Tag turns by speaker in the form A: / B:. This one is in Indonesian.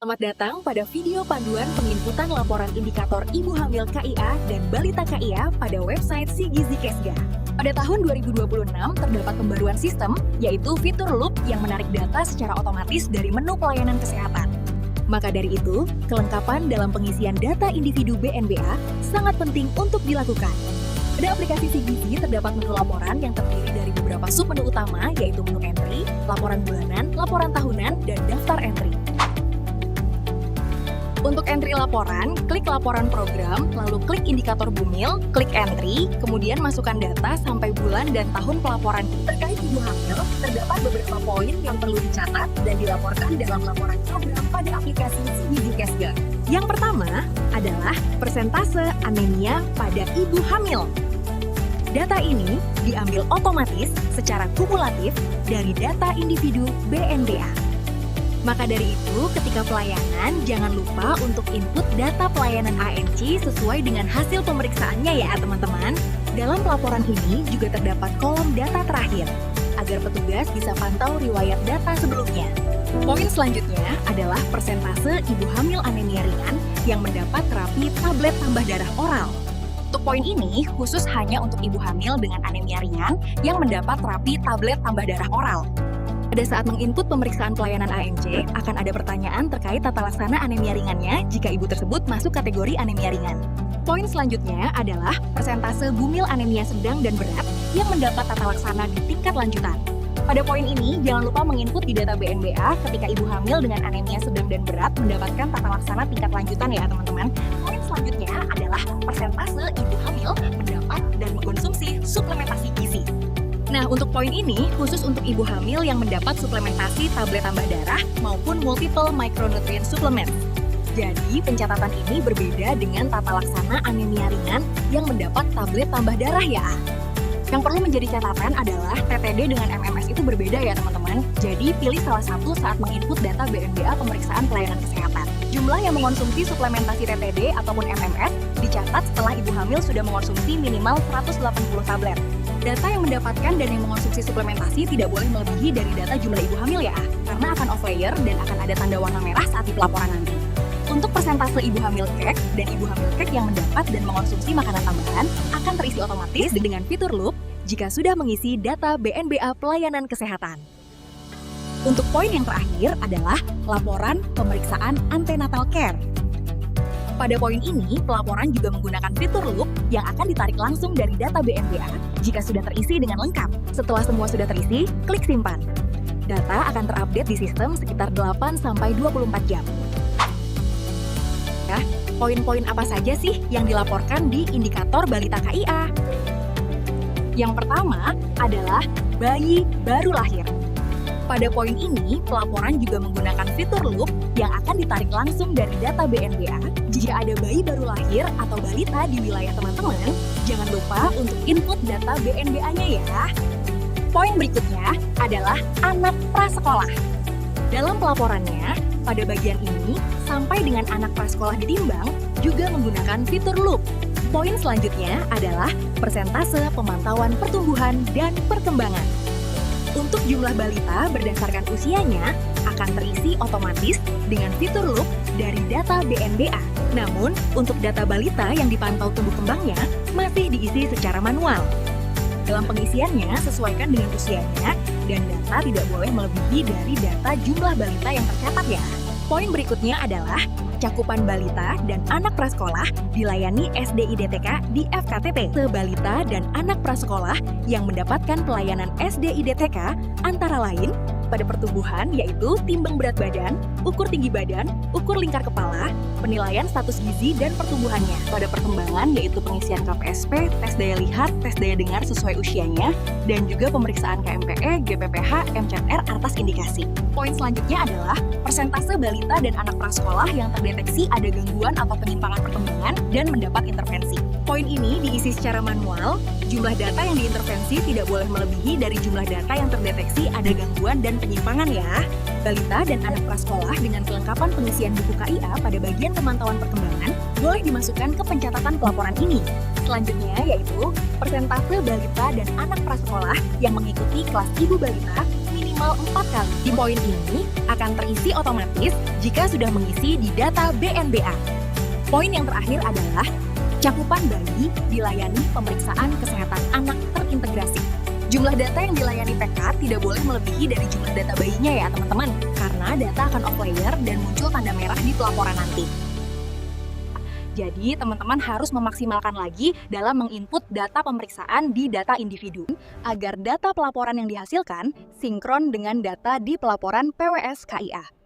A: Selamat datang pada video panduan penginputan laporan indikator ibu hamil KIA dan balita KIA pada website Si Gizi Kesga. Pada tahun 2026 terdapat pembaruan sistem, yaitu fitur loop yang menarik data secara otomatis dari menu pelayanan kesehatan. Maka dari itu, kelengkapan dalam pengisian data individu BNBA sangat penting untuk dilakukan. Pada aplikasi Si Gizi terdapat menu laporan yang terdiri dari beberapa sub-menu utama, yaitu menu entry, laporan bulanan, laporan tahunan, dan daftar entry. Untuk entry laporan, klik laporan program, lalu klik indikator bumil, klik entry, kemudian masukkan data sampai bulan dan tahun pelaporan. Terkait ibu hamil, terdapat beberapa poin yang perlu dicatat dan dilaporkan dalam laporan program pada aplikasi Si Gizi Kesga. Yang pertama adalah persentase anemia pada ibu hamil. Data ini diambil otomatis secara kumulatif dari data individu BNBA. Maka dari itu, ketika pelayanan, jangan lupa untuk input data pelayanan ANC sesuai dengan hasil pemeriksaannya ya teman-teman. Dalam pelaporan ini juga terdapat kolom data terakhir, agar petugas bisa pantau riwayat data sebelumnya. Poin selanjutnya adalah persentase ibu hamil anemia ringan yang mendapat terapi tablet tambah darah oral. Untuk poin ini, khusus hanya untuk ibu hamil dengan anemia ringan yang mendapat terapi tablet tambah darah oral. Pada saat menginput pemeriksaan pelayanan ANC, akan ada pertanyaan terkait tata laksana anemia ringannya jika ibu tersebut masuk kategori anemia ringan. Poin selanjutnya adalah persentase bumil anemia sedang dan berat yang mendapat tata laksana di tingkat lanjutan. Pada poin ini, jangan lupa menginput di data BNBA ketika ibu hamil dengan anemia sedang dan berat mendapatkan tata laksana tingkat lanjutan ya teman-teman. Poin selanjutnya adalah persentase ibu hamil mendapat dan mengkonsumsi suplementasi gizi. Nah, untuk poin ini, khusus untuk ibu hamil yang mendapat suplementasi tablet tambah darah maupun multiple micronutrient supplements. Jadi, pencatatan ini berbeda dengan tata laksana anemia ringan yang mendapat tablet tambah darah ya. Yang perlu menjadi catatan adalah TTD dengan MMS itu berbeda ya teman-teman. Jadi, pilih salah satu saat menginput data BNBA pemeriksaan pelayanan kesehatan. Jumlah yang mengonsumsi suplementasi TTD ataupun MMS dicatat setelah ibu hamil sudah mengonsumsi minimal 180 tablet. Data yang mendapatkan dan yang mengonsumsi suplementasi tidak boleh melebihi dari data jumlah ibu hamil ya, karena akan off layer dan akan ada tanda warna merah saat di pelaporan nanti. Untuk persentase ibu hamil kek dan ibu hamil kek yang mendapat dan mengonsumsi makanan tambahan akan terisi otomatis dengan fitur loop jika sudah mengisi data BNBA pelayanan kesehatan. Untuk poin yang terakhir adalah laporan pemeriksaan antenatal care. Pada poin ini, pelaporan juga menggunakan fitur loop yang akan ditarik langsung dari data BNBA jika sudah terisi dengan lengkap. Setelah semua sudah terisi, klik simpan. Data akan terupdate di sistem sekitar 8-24 jam. Ya, poin-poin apa saja sih yang dilaporkan di indikator balita KIA? Yang pertama adalah bayi baru lahir. Pada poin ini, pelaporan juga menggunakan fitur loop yang akan ditarik langsung dari data BNBA. Jika ada bayi baru lahir atau balita di wilayah teman-teman, jangan lupa untuk input data BNBA-nya ya. Poin berikutnya adalah anak prasekolah. Dalam pelaporannya, pada bagian ini, sampai dengan anak prasekolah ditimbang, juga menggunakan fitur loop. Poin selanjutnya adalah persentase pemantauan pertumbuhan dan perkembangan. Untuk jumlah balita berdasarkan usianya akan terisi otomatis dengan fitur loop dari data BNBA. Namun, untuk data balita yang dipantau tumbuh kembangnya masih diisi secara manual. Dalam pengisiannya, sesuaikan dengan usianya dan data tidak boleh melebihi dari data jumlah balita yang tercatat ya. Poin berikutnya adalah cakupan balita dan anak prasekolah dilayani SDIDTK di FKTP. Sebalita dan anak prasekolah yang mendapatkan pelayanan SDIDTK antara lain pada pertumbuhan yaitu timbang berat badan, ukur tinggi badan, ukur lingkar kepala, penilaian status gizi dan pertumbuhannya. Pada perkembangan yaitu pengisian KPSP, tes daya lihat, tes daya dengar sesuai usianya, dan juga pemeriksaan KMPE, GPPH, MCR atas indikasi. Poin selanjutnya adalah persentase balita dan anak prasekolah yang terdeteksi ada gangguan atau penyimpangan perkembangan dan mendapat intervensi. Poin ini diisi secara manual, jumlah data yang diintervensi tidak boleh melebihi dari jumlah data yang terdeteksi ada gangguan dan penyimpangan ya. Balita dan anak prasekolah dengan kelengkapan pengisian buku KIA pada bagian pemantauan perkembangan boleh dimasukkan ke pencatatan pelaporan ini. Selanjutnya yaitu persentase balita dan anak prasekolah yang mengikuti kelas ibu balita minimal minimal 4 kali. Di poin ini akan terisi otomatis jika sudah mengisi di data BNBA. Poin yang terakhir adalah cakupan bayi dilayani pemeriksaan kesehatan anak terintegrasi. Jumlah data yang dilayani PK tidak boleh melebihi dari jumlah data bayinya ya teman-teman, karena data akan off-layer dan muncul tanda merah di pelaporan nanti. Jadi, teman-teman harus memaksimalkan lagi dalam menginput data pemeriksaan di data individu agar data pelaporan yang dihasilkan sinkron dengan data di pelaporan PWS KIA.